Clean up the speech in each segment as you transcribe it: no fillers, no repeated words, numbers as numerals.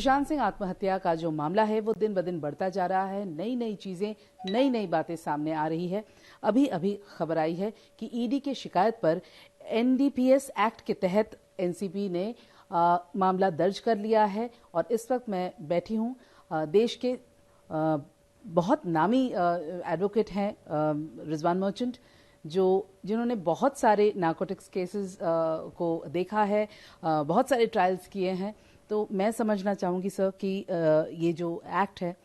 सुशांत सिंह आत्महत्या का जो मामला है वो दिन ब दिन बढ़ता जा रहा है। नई नई चीजें, नई नई बातें सामने आ रही है। अभी अभी खबर आई है कि ईडी की शिकायत पर एनडीपीएस एक्ट के तहत एनसीबी ने मामला दर्ज कर लिया है। और इस वक्त मैं बैठी हूँ देश के बहुत नामी एडवोकेट हैं रिजवान मर्चेंट, जिन्होंने बहुत सारे नार्कोटिक्स केसेस को देखा है, बहुत सारे ट्रायल्स किए हैं। तो मैं समझना चाहूँगी सर कि ये जो एक्ट है,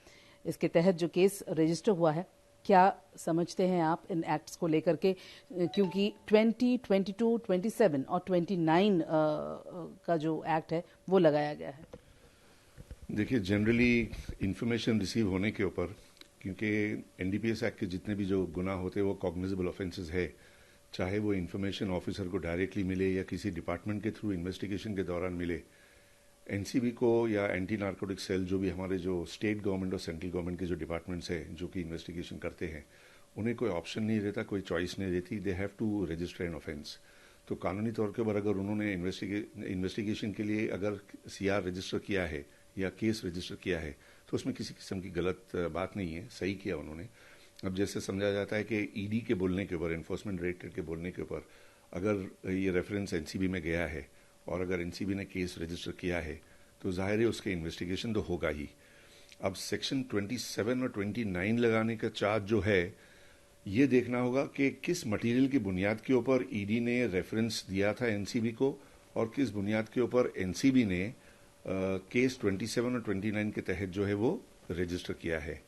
इसके तहत जो केस रजिस्टर हुआ है, क्या समझते हैं आप इन एक्ट्स को लेकर के, क्योंकि 20, 22, 27 और 29 का जो एक्ट है वो लगाया गया है। देखिए, जनरली इंफॉर्मेशन रिसीव होने के ऊपर, क्योंकि एनडीपीएस एक्ट के जितने भी जो गुनाह होते हैं वो कॉग्निजेबल ऑफेंसेस है, चाहे वो इंफॉर्मेशन ऑफिसर को डायरेक्टली मिले या किसी डिपार्टमेंट के थ्रू इन्वेस्टिगेशन के दौरान मिले, एनसीबी को या एंटी नार्कोटिक सेल, जो भी हमारे जो स्टेट गवर्नमेंट और सेंट्रल गवर्नमेंट के जो डिपार्टमेंट्स हैं जो कि इन्वेस्टिगेशन करते हैं, उन्हें कोई ऑप्शन नहीं रहता, कोई चॉइस नहीं रहती, they have to register an offence. तो कानूनी तौर के ऊपर अगर उन्होंने इन्वेस्टिगेशन के लिए अगर सीआर रजिस्टर किया है या केस रजिस्टर किया है, तो उसमें किसी किस्म की गलत बात नहीं है, सही किया उन्होंने। अब जैसे समझा जाता है कि ईडी के बोलने के ऊपर, एनफोर्समेंट डायरेक्टरेट के बोलने के ऊपर अगर ये रेफरेंस एनसीबी में गया है और अगर एनसीबी ने केस रजिस्टर किया है, तो जाहिर है उसके इन्वेस्टिगेशन तो होगा ही। अब सेक्शन 27 और 29 लगाने का चार्ज जो है, ये देखना होगा कि किस मटेरियल की बुनियाद के ऊपर ईडी ने रेफरेंस दिया था एनसीबी को और किस बुनियाद के ऊपर एनसीबी ने केस 27 और 29 के तहत जो है वो रजिस्टर किया है।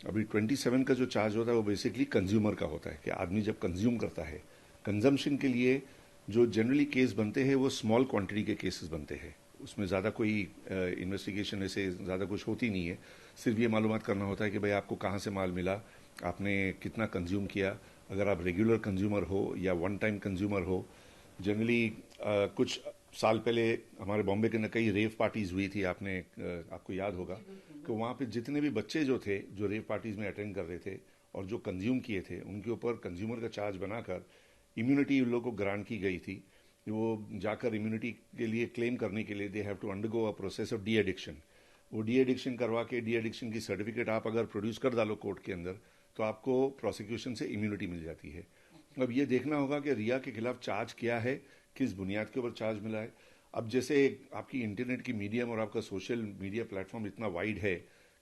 अभी 27 का जो चार्ज होता है वो बेसिकली कंज्यूमर का होता है कि आदमी जब कंज्यूम करता है, कंजम्पशन के लिए जो जनरली केस बनते हैं वो स्मॉल क्वांटिटी के केसेस बनते हैं, उसमें ज़्यादा कोई इन्वेस्टिगेशन ऐसे ज़्यादा कुछ होती नहीं है। सिर्फ ये मालूमात करना होता है कि भाई आपको कहाँ से माल मिला, आपने कितना कंज्यूम किया। अगर आप रेगुलर कंज्यूमर हो या वन टाइम कंज्यूमर हो, जनरली कुछ साल पहले हमारे बॉम्बे के अंदर कई रेव पार्टीज हुई थी, आपको याद होगा कि वहाँ पे जितने भी बच्चे जो थे जो रेव पार्टीज में अटेंड कर रहे थे और जो कंज्यूम किए थे, उनके ऊपर कंज्यूमर का चार्ज बनाकर इम्यूनिटी उन लोगों को ग्रांट की गई थी। वो जाकर इम्यूनिटी के लिए क्लेम करने के लिए they have to undergo a process of de addiction. वो डी एडिक्शन करवा के डी एडिक्शन की सर्टिफिकेट आप अगर प्रोड्यूस कर डालो कोर्ट के अंदर, तो आपको प्रोसिक्यूशन से इम्यूनिटी मिल जाती है। अब ये देखना होगा कि रिया के खिलाफ चार्ज क्या है, किस बुनियाद के ऊपर चार्ज मिला है। अब जैसे आपकी इंटरनेट की मीडियम और आपका सोशल मीडिया प्लेटफॉर्म इतना वाइड है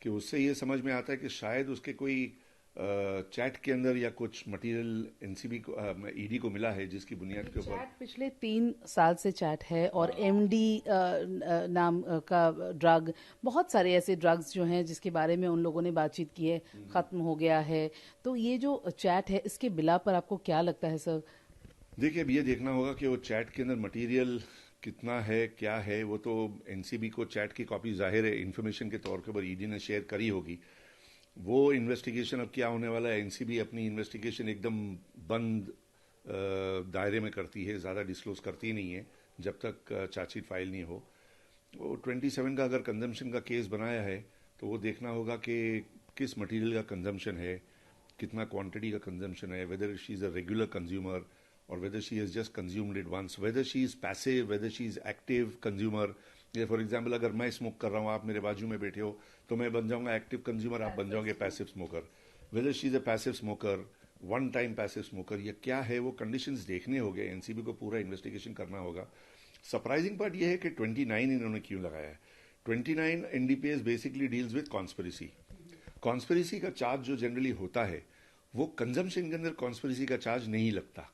कि उससे ये समझ में आता है कि शायद उसके कोई चैट के अंदर या कुछ मटेरियल एनसीबी को ईडी को मिला है जिसकी बुनियाद के ऊपर। चैट पिछले 3 साल से चैट है और एमडी नाम का ड्रग, बहुत सारे ऐसे ड्रग्स जो हैं जिसके बारे में उन लोगों ने बातचीत की है, खत्म हो गया है। तो ये जो चैट है, इसके बिला पर आपको क्या लगता है सर? देखिए, अब ये देखना होगा कि वो चैट के अंदर मटेरियल कितना है, क्या है। वो तो एनसीबी को चैट की कॉपी जाहिर है इन्फॉर्मेशन के तौर के ऊपर ईडी ने शेयर करी होगी। वो इन्वेस्टिगेशन अब क्या होने वाला है, एनसीबी अपनी इन्वेस्टिगेशन एकदम बंद दायरे में करती है, ज़्यादा डिस्क्लोज करती नहीं है जब तक चार्जशीट फाइल नहीं हो। वो 27 का अगर कंजम्पशन का केस बनाया है तो वो देखना होगा कि किस मटेरियल का कंजम्पशन है, कितना क्वांटिटी का कंजम्पशन है, whether she is a regular consumer or whether she has just consumed it once, whether she is passive, whether she is active consumer। ये फॉर एग्जाम्पल अगर मैं स्मोक कर रहा हूँ, आप मेरे बाजू में बैठे हो, तो मैं बन जाऊंगा एक्टिव कंज्यूमर, आप बन जाओगे passive smoker. Whether she is a passive smoker, one time passive smoker, ये क्या है, वो कंडीशंस देखने होंगे, एनसीबी को पूरा इन्वेस्टिगेशन करना होगा। सरप्राइजिंग पार्ट ये है कि 29 इन्होंने क्यों लगाया है। 29 NDPS basically deals with conspiracy. Conspiracy का चार्ज जो जनरली होता है वो कंजम्पशन के अंदर कॉन्स्पिरेसी का चार्ज नहीं लगता।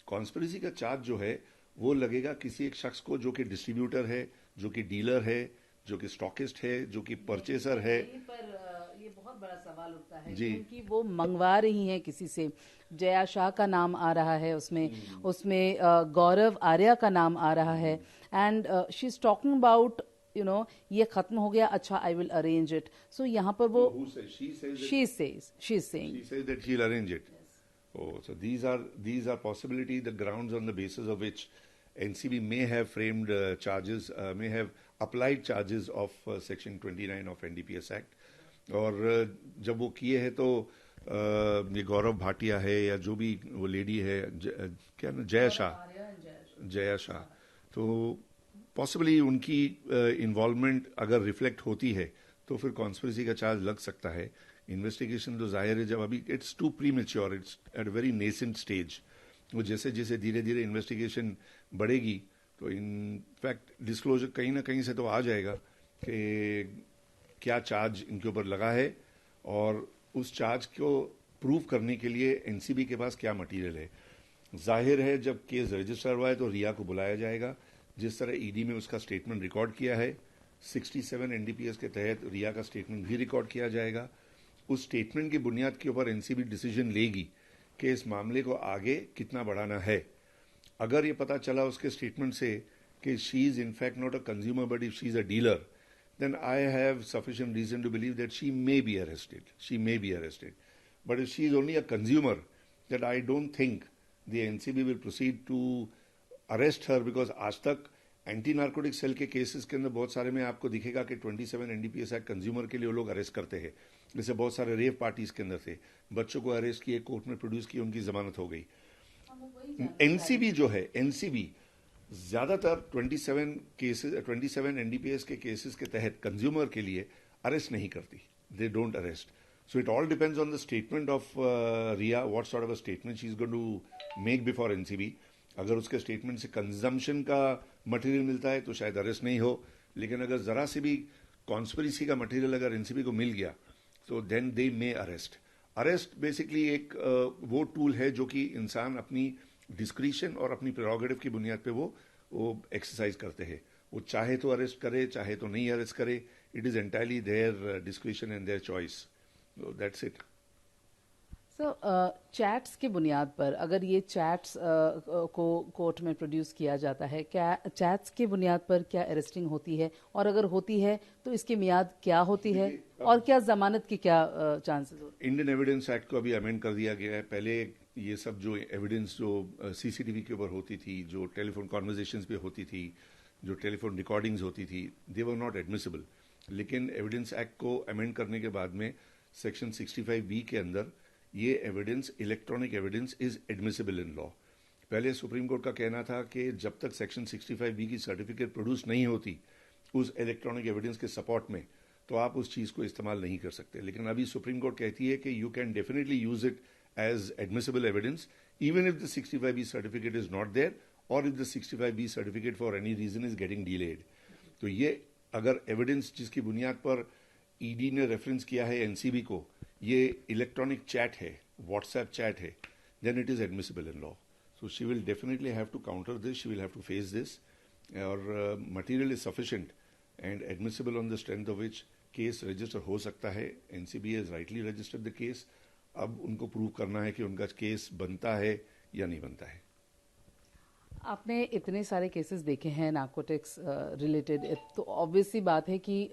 कॉन्स्पिरेसी का चार्ज जो है वो लगेगा किसी एक शख्स को जो कि डिस्ट्रीब्यूटर है, जो कि डीलर है, जो कि स्टॉकिस्ट है, जो कि परचेसर है। पर ये बहुत बड़ा सवाल उठता है जी, क्योंकि वो मंगवा रही हैं किसी से। जया शाह का नाम आ रहा है उसमें गौरव आर्या का नाम आ रहा है, and she is talking about ये खत्म हो गया, अच्छा आई विल अरेंज इट। सो यहाँ पर वो she says that she will arrange it. Oh, so these are possibility, the grounds on the basis of which NCB may have framed charges, may have applied charges of Section 29 of NDPS Act। और जब वो किए हैं तो ये गौरव भाटिया है या जो भी वो लेडी है, क्या ना, जया शाह, तो पॉसिबली उनकी इन्वॉल्वमेंट अगर रिफ्लेक्ट होती है तो फिर कॉन्स्पिरेसी का चार्ज लग सकता है। इन्वेस्टिगेशन तो जाहिर है, जब अभी it's too premature, it's at very nascent stage. वो जैसे जैसे धीरे धीरे इन्वेस्टिगेशन बढ़ेगी तो इनफैक्ट डिस्क्लोजर कहीं ना कहीं से तो आ जाएगा कि क्या चार्ज इनके ऊपर लगा है और उस चार्ज को प्रूव करने के लिए एनसीबी के पास क्या मटेरियल है। जाहिर है जब केस रजिस्टर हुआ है तो रिया को बुलाया जाएगा। जिस तरह ईडी में उसका स्टेटमेंट रिकॉर्ड किया है, 67 एनडीपीएस के तहत रिया का स्टेटमेंट भी रिकॉर्ड किया जाएगा। उस स्टेटमेंट की बुनियाद के ऊपर एनसीबी डिसीजन लेगी कि इस मामले को आगे कितना बढ़ाना है। अगर ये पता चला उसके स्टेटमेंट से कि she is in fact not a consumer but if she is a dealer, then I have sufficient reason to believe that she may be arrested. She may be arrested. But if she is only a consumer, that I don't think the NCB will proceed to arrest her because आज तक anti narcotic cell के cases के अंदर बहुत सारे में आपको दिखेगा कि 27 एनडीपीएस एक्ट कंज्यूमर के लिए वो लोग अरेस्ट करते हैं। जैसे बहुत सारे रेव पार्टीज के अंदर थे, बच्चों को अरेस्ट किए, कोर्ट में प्रोड्यूस किए, उनकी जमानत हो गई। एनसीबी जो है, एनसीबी ज्यादातर 27 एनडीपीएस के केसेस के तहत कंज्यूमर के लिए अरेस्ट नहीं करती। They don't arrest. So it all depends on the statement of Rhea, what sort of a statement she is going to make before NCB. अगर उसके स्टेटमेंट से कंजम्पशन का मटेरियल मिलता है तो शायद अरेस्ट नहीं हो, लेकिन अगर जरा से भी कॉन्स्पिरेसी का मटेरियल अगर एनसीबी को मिल गया तो then they may arrest. Arrest basically एक वो टूल है जो कि इंसान अपनी डिस्क्रिशन और अपनी प्रेरोगेटिव की बुनियाद पे वो एक्सरसाइज करते हैं। वो चाहे तो अरेस्ट करे, चाहे तो नहीं अरेस्ट करे। It is entirely their discretion and their choice. That's it. So chats की बुनियाद पर अगर ये चैट्स को कोर्ट में प्रोड्यूस किया जाता है, क्या चैट्स की बुनियाद पर क्या अरेस्टिंग होती है, और अगर होती है तो इसकी मियाद क्या होती है, और क्या जमानत की क्या चांसेस होते हैं? इंडियन एविडेंस एक्ट को अभी अमेंड कर दिया गया है। पहले ये सब जो एविडेंस जो सीसीटीवी के ऊपर होती थी, जो टेलीफोन कॉन्वर्जेशंस पे होती थी, जो टेलीफोन रिकॉर्डिंग्स होती थी, दे वर नॉट एडमिसिबल। लेकिन एविडेंस एक्ट को अमेंड करने के बाद में सेक्शन 65B के अंदर ये evidence, electronic evidence is admissible in law. पहले सुप्रीम कोर्ट का कहना था कि जब तक सेक्शन 65B की सर्टिफिकेट प्रोड्यूस नहीं होती उस इलेक्ट्रॉनिक एविडेंस के सपोर्ट में, तो आप उस चीज को इस्तेमाल नहीं कर सकते। लेकिन अभी सुप्रीम कोर्ट कहती है कि you can definitely use it as admissible evidence even if the 65B certificate is not there or if the 65B certificate for any reason is getting delayed। तो ये अगर एविडेंस जिसकी बुनियाद पर ईडी ने रेफरेंस किया है एनसीबी को, ये इलेक्ट्रॉनिक चैट है, व्हाट्सएप चैट है, then it is admissible in law। So she will definitely have to counter this, she will have to face this, और material is sufficient and admissible on the strength of which case register हो सकता है। NCB has rightly registered the case। अब उनको prove करना है कि उनका केस बनता है या नहीं बनता है। आपने इतने सारे केसेस देखे हैं नार्कोटिक्स रिलेटेड, तो ऑब्वियसली बात है कि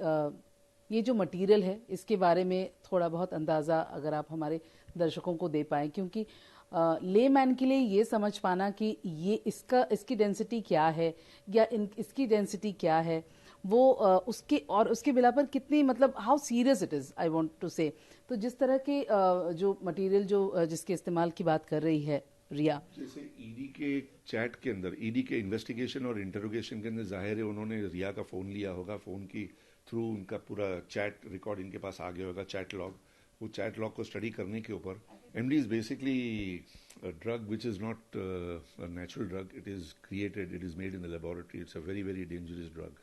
ये जो मटेरियल है इसके बारे में थोड़ा बहुत अंदाज़ा अगर आप हमारे दर्शकों को दे पाएं, क्योंकि लेमैन के लिए ये समझ पाना कि ये इसकी डेंसिटी क्या है या इसकी डेंसिटी क्या है, वो उसके बिला पर कितनी, मतलब how serious it is, I want to say. तो जिस तरह के जो मटेरियल जो जिसके इस्तेमाल की बात कर रही है रिया, जैसे ईडी के चैट के अंदर, ईडी के इन्वेस्टिगेशन और इंटरोगेशन के अंदर जाहिर है उन्होंने रिया का फोन लिया होगा, फोन की थ्रू उनका पूरा चैट रिकॉर्ड इनके पास आ गया होगा, चैट लॉग। वो चैट लॉग को स्टडी करने के ऊपर MD is basically drug which is not natural drug, it is created, it is made in the laboratory, it's a very very dangerous drug.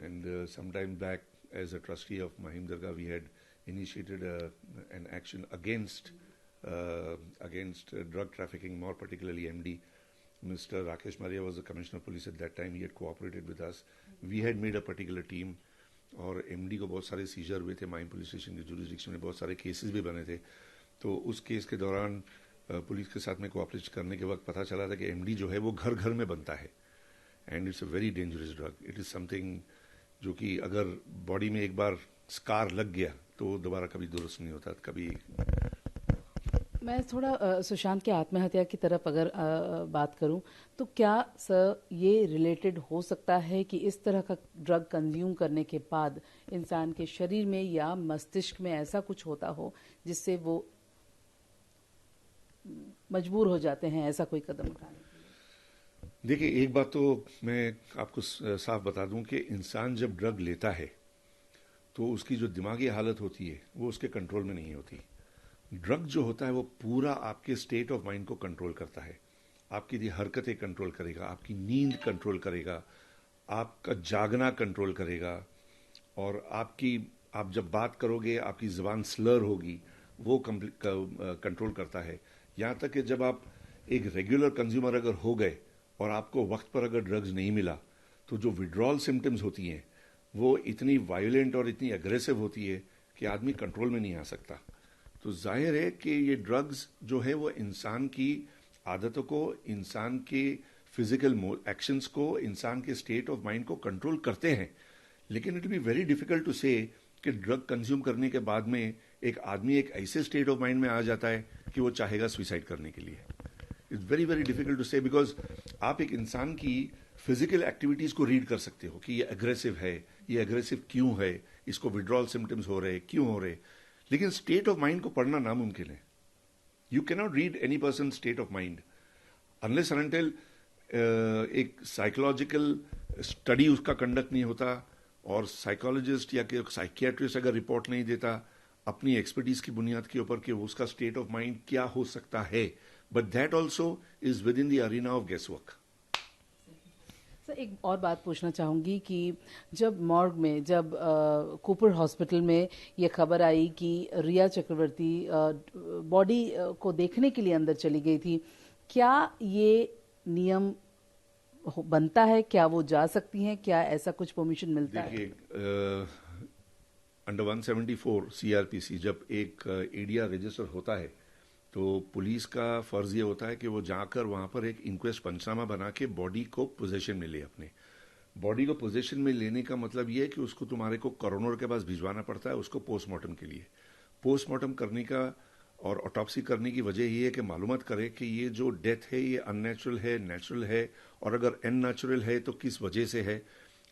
And some time back, as a trustee of Mahim Dargah, we had initiated an action against drug trafficking, more particularly MD. Mr. Rakesh Maria was the Commissioner of Police at that time. He had cooperated with us. We had made a particular team, और MD को बहुत सारे scissor हुए थे Mahim police station के jurisdiction में, बहुत सारे केसेस भी बने थे। तो उस केस के दौरान पुलिस के साथ में कोऑपरेट करने के वक्त पता चला था कि MD जो है वो घर घर में बनता है, and it's a very dangerous drug. It is something जो कि अगर बॉडी में एक बार स्कार लग गया तो दोबारा कभी दुरुस्त नहीं होता कभी। मैं थोड़ा सुशांत के आत्महत्या की तरफ अगर बात करूं, तो क्या सर ये रिलेटेड हो सकता है कि इस तरह का ड्रग कंज्यूम करने के बाद इंसान के शरीर में या मस्तिष्क में ऐसा कुछ होता हो जिससे वो मजबूर हो जाते हैं ऐसा कोई कदम उठाने के लिए? देखिए, एक बात तो मैं आपको साफ बता दूं कि इंसान जब ड्रग लेता है तो उसकी जो दिमागी हालत होती है वो उसके कंट्रोल में नहीं होती। ड्रग जो होता है वो पूरा आपके स्टेट ऑफ माइंड को कंट्रोल करता है, आपकी हरकतें कंट्रोल करेगा, आपकी नींद कंट्रोल करेगा, आपका जागना कंट्रोल करेगा, और आप जब बात करोगे आपकी जबान स्लर होगी, वो कंट्रोल करता है। यहाँ तक कि जब आप एक रेगुलर कंज्यूमर अगर हो गए और आपको वक्त पर अगर ड्रग्स नहीं मिला तो जो विड्रॉल सिम्टम्स होती हैं वो इतनी वायलेंट और इतनी अग्रेसिव होती है कि आदमी कंट्रोल में नहीं आ सकता। तो जाहिर है कि ये ड्रग्स जो है वो इंसान की आदतों को, इंसान के फिजिकल एक्शंस को, इंसान के स्टेट ऑफ माइंड को कंट्रोल करते हैं। लेकिन it be very difficult to say कि ड्रग कंज्यूम करने के बाद में एक आदमी एक ऐसे स्टेट ऑफ माइंड में आ जाता है कि वो चाहेगा सुसाइड करने के लिए। It's very very difficult to say, because आप एक इंसान की फिजिकल एक्टिविटीज को रीड कर सकते हो कि ये अग्रेसिव है, ये अग्रेसिव क्यों है, इसको विड्रॉल सिम्टम्स हो रहे, क्यों हो रहे। लेकिन स्टेट ऑफ माइंड को पढ़ना नामुमकिन है। You cannot read any person state of mind unless and until एक साइकोलॉजिकल स्टडी उसका कंडक्ट नहीं होता, और साइकोलॉजिस्ट या साइकियाट्रिस्ट अगर रिपोर्ट नहीं देता अपनी एक्सपर्टीज की बुनियाद के ऊपर कि उसका स्टेट ऑफ माइंड क्या हो सकता है, but that also is within the arena of guess work. Sir, एक और बात पूछना चाहूँगी कि जब मॉर्ग में, जब कूपर हॉस्पिटल में ये खबर आई कि रिया चक्रवर्ती बॉडी को देखने के लिए अंदर चली गई थी, क्या ये नियम बनता है? क्या वो जा सकती हैं? क्या ऐसा कुछ परमिशन मिलता है? देखिए, अंडर 174 सीआरपीसी जब एक एडीआर रजिस्टर होता है तो पुलिस का फर्ज ये होता है कि वो जाकर वहां पर एक इंक्वेस्ट पंचनामा बना के बॉडी को पोजीशन में ले। अपने बॉडी को पोजीशन में लेने का मतलब ये है कि उसको तुम्हारे को कोरोनर के पास भिजवाना पड़ता है उसको पोस्टमार्टम के लिए। पोस्टमार्टम करने का और ऑटोप्सी करने की वजह ये है कि मालूमात करे कि ये जो डेथ है ये अननेचुरल है, नेचुरल है, और अगर अननेचुरल है तो किस वजह से है।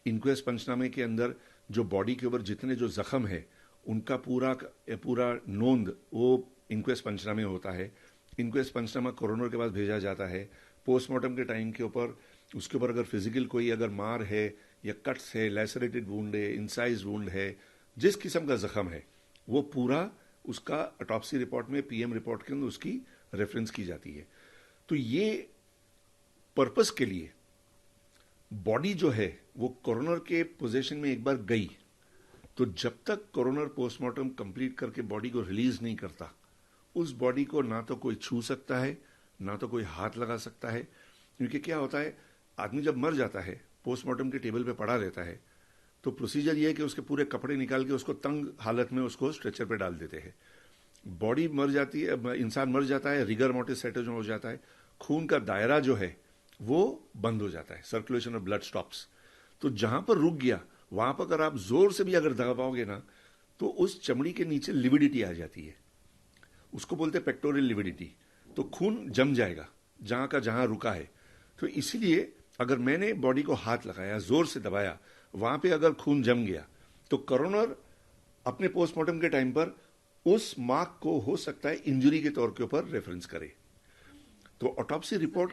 इंक्वेस्ट पंचनामे के अंदर जो बॉडी के ऊपर जितने जो जख्म है उनका पूरा नोंद वो इंक्वेस्ट पंचनामे होता है। इंक्वेस्ट पंचनामा कोरोनर के पास भेजा जाता है। पोस्टमार्टम के टाइम के ऊपर उसके ऊपर अगर फिजिकल कोई अगर मार है या कट्स है, लैसरेटेड वुंड है, इंसाइज वुंड है, जिस किस्म का जख्म है वो पूरा उसका ऑटोप्सी रिपोर्ट में, पीएम रिपोर्ट के अंदर उसकी रेफरेंस की जाती है। तो ये पर्पस के लिए बॉडी जो है वो कोरोनर के पोजीशन में एक बार गई तो जब तक कोरोनर पोस्टमार्टम कंप्लीट करके बॉडी को रिलीज नहीं करता उस बॉडी को ना तो कोई छू सकता है ना तो कोई हाथ लगा सकता है। क्योंकि क्या होता है, आदमी जब मर जाता है पोस्टमार्टम के टेबल पे पड़ा रहता है तो प्रोसीजर ये है कि उसके पूरे कपड़े निकाल के उसको तंग हालत में उसको स्ट्रेचर पे डाल देते हैं। बॉडी मर जाती है, इंसान मर जाता है, रिगर मोर्टिस सेटल हो जाता है, खून का दायरा जो है वो बंद हो जाता है, सर्कुलेशन ऑफ ब्लड स्टॉप्स। तो जहां पर रुक गया वहां पर अगर आप जोर से भी अगर दबाओगे ना तो उस चमड़ी के नीचे लिविडिटी आ जाती है, उसको बोलते हैं पेक्टोरियल लिविडिटी। तो खून जम जाएगा जहां का जहां रुका है। तो इसीलिए अगर मैंने बॉडी को हाथ लगाया, जोर से दबाया, वहां पे अगर खून जम गया तो कोरोनर अपने पोस्टमार्टम के टाइम पर उस मार्क को हो सकता है इंजरी के तौर के ऊपर रेफरेंस करे। तो ऑटोप्सी रिपोर्ट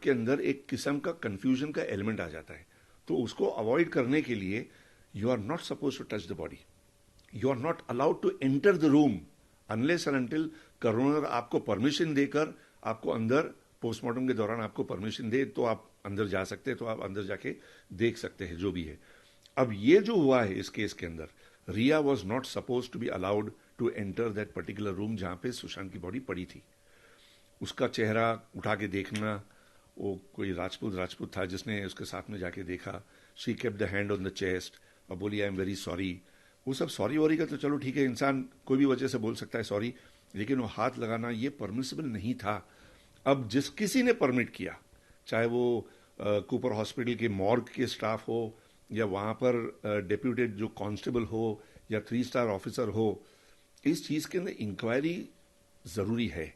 के अंदर एक किस्म का कंफ्यूजन का एलिमेंट आ जाता है। तो उसको अवॉइड करने के लिए you are not suppose to touch the body, you are not allowed to enter the room unless and until coroner आपको परमिशन देकर, आपको अंदर पोस्टमार्टम के दौरान आपको परमिशन दे तो आप अंदर जा सकते हैं, तो आप अंदर जाके देख सकते हैं जो भी है। अब ये जो हुआ है इस केस के अंदर, Rhea was not suppose to be allowed to enter that particular room जहां पे सुशांत की बॉडी पड़ी थी। उसका चेहरा उठा के देखना, वो कोई राजपूत था जिसने उसके साथ में जाके देखा, she kept the hand on the chest और बोली आई एम वेरी सॉरी। वो सब सॉरी वॉरी का तो चलो ठीक है, इंसान कोई भी वजह से बोल सकता है सॉरी, लेकिन वो हाथ लगाना ये परमिसिबल नहीं था। अब जिस किसी ने परमिट किया, चाहे वो कूपर हॉस्पिटल के मॉर्ग के स्टाफ हो या वहां पर डेप्यूटेड जो कांस्टेबल हो या 3 स्टार ऑफिसर हो, इस चीज के अंदर इंक्वायरी जरूरी है,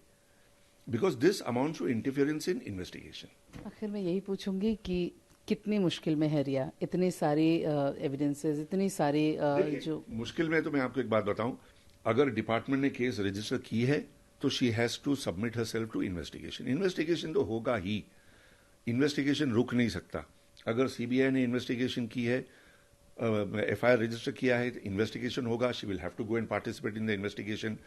because this amounts to interference in investigation. आखिर में यही पूछूंगी कि कितनी मुश्किल में है रिया, इतने सारे एविडेंसेस, इतनी सारी जो मुश्किल में। तो मैं आपको एक बात बताऊं, अगर डिपार्टमेंट ने केस रजिस्टर की है तो she has to submit her self to investigation. Investigation तो होगा ही, इन्वेस्टिगेशन रुक नहीं सकता। अगर सीबीआई ने इन्वेस्टिगेशन की है, एफआईआर रजिस्टर किया है, इन्वेस्टिगेशन होगा, she will have to go and participate in the investigation.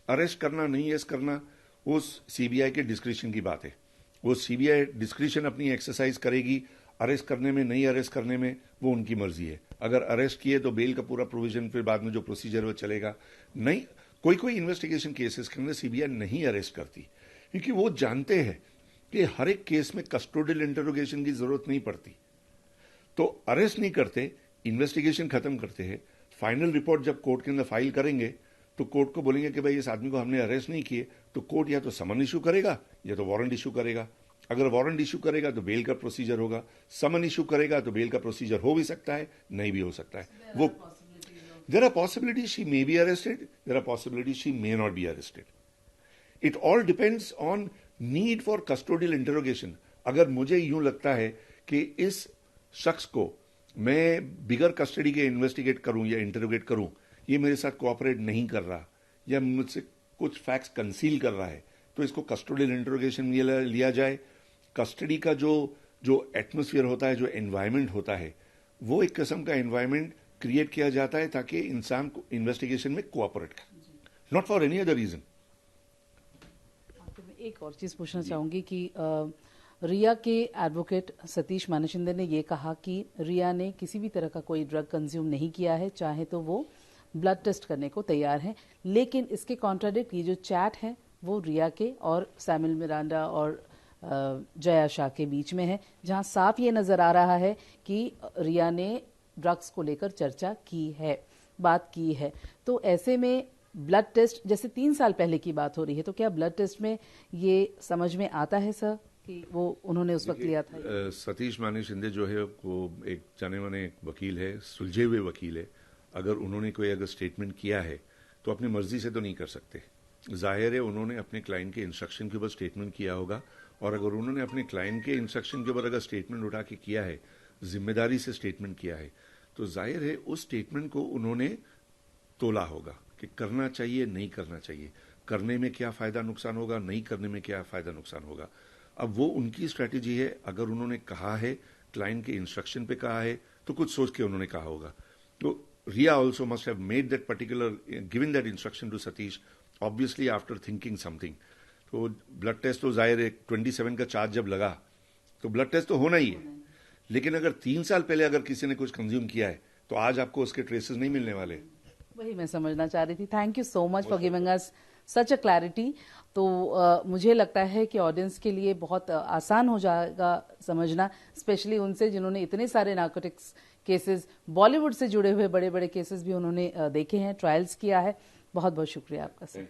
Arrest करना नहीं अरेस्ट करना वो सीबीआई के डिस्क्रिशन की बात है, वो सीबीआई डिस्क्रिशन अपनी एक्सरसाइज करेगी। अरेस्ट करने में नहीं अरेस्ट करने में वो उनकी मर्जी है। अगर अरेस्ट किए तो बेल का पूरा प्रोविजन, फिर बाद में जो प्रोसीजर वो चलेगा। नहीं, कोई कोई इन्वेस्टिगेशन केसेस के अंदर सीबीआई नहीं अरेस्ट करती, क्योंकि वो जानते हैं कि हर एक केस में कस्टोडियल इंटरोगेशन की जरूरत नहीं पड़ती, तो अरेस्ट नहीं करते, इन्वेस्टिगेशन खत्म करते हैं। फाइनल रिपोर्ट जब कोर्ट के अंदर फाइल करेंगे तो कोर्ट को बोलेंगे कि भाई इस आदमी को हमने अरेस्ट नहीं किए, तो कोर्ट या तो समन इशू करेगा या तो वारंट इशू करेगा। अगर वारंट इशू करेगा तो बेल का प्रोसीजर होगा, समन इशू करेगा तो बेल का प्रोसीजर हो भी सकता है, नहीं भी हो सकता है। वो there are possibilities she may be arrested, there are possibilities she may not be arrested. It all depends on need for custodial interrogation. अगर मुझे यूं लगता है कि इस शख्स को मैं बिगर कस्टडी के इन्वेस्टिगेट करूं या इंटरोगेट करूं, ये मेरे साथ कोऑपरेट नहीं कर रहा या मुझसे कुछ फैक्ट्स कंसील कर रहा है, तो इसको कस्टोडियल इंटरोगेशन लिया जाए। कस्टडी का जो एटमोस्फियर होता है, जो एनवायरमेंट होता है, वो एक किस्म का एनवायरमेंट क्रिएट किया जाता है ताकि इंसान को इन्वेस्टिगेशन में कोऑपरेट करे, not for any other reason. एक और चीज पूछना चाहूंगी कि रिया के एडवोकेट सतीश मानेशिंदे ने ये कहा कि रिया ने किसी भी तरह का कोई ड्रग कंज्यूम नहीं किया है, चाहे तो वो ब्लड टेस्ट करने को तैयार है। लेकिन इसके कॉन्ट्राडिक्ट ये जो चैट है वो रिया के और सैमुअल मिरांडा और जया शाह के बीच में है, जहां साफ ये नजर आ रहा है कि रिया ने ड्रग्स को लेकर चर्चा की है, बात की है। तो ऐसे में ब्लड टेस्ट, जैसे 3 साल पहले की बात हो रही है, तो क्या ब्लड टेस्ट में ये समझ में आता है सर कि वो उन्होंने उस वक्त लिया था? सतीश मानेशिंदे जो है वो एक जाने माने वकील है, सुलझे हुए वकील है। अगर उन्होंने कोई अगर स्टेटमेंट किया है तो अपनी मर्जी से तो नहीं कर सकते। जाहिर है उन्होंने अपने क्लाइंट के इंस्ट्रक्शन के ऊपर स्टेटमेंट किया होगा, और अगर उन्होंने अपने क्लाइंट के इंस्ट्रक्शन के ऊपर अगर स्टेटमेंट उठा के किया है, जिम्मेदारी से स्टेटमेंट किया है, तो जाहिर है उस स्टेटमेंट को उन्होंने तोला होगा कि करना चाहिए नहीं करना चाहिए, करने में क्या फायदा नुकसान होगा, नहीं करने में क्या फायदा नुकसान होगा। अब वो उनकी स्ट्रैटेजी है। अगर उन्होंने कहा है, क्लाइंट के इंस्ट्रक्शन पे कहा है, तो कुछ सोच के उन्होंने कहा होगा। तो Rhea also must have made that particular, given that instruction to Satish, obviously after thinking something. तो ब्लड टेस्ट तो जाहिर है 27 का चार्ज जब लगा तो ब्लड टेस्ट तो होना ही है, लेकिन अगर 3 साल पहले अगर किसी ने कुछ कंज्यूम किया है तो आज आपको उसके ट्रेसेस नहीं मिलने वाले। वही मैं समझना चाह रही थी। Thank you so much for giving us such a clarity. तो मुझे लगता है कि ऑडियंस के लिए बहुत आसान हो जाएगा समझना, स्पेशली उनसे जिन्होंने इतने सारे नार्कोटिक्स केसेस, बॉलीवुड से जुड़े हुए बड़े बड़े केसेस भी उन्होंने देखे हैं, ट्रायल्स किया है। बहुत बहुत शुक्रिया आपका सर।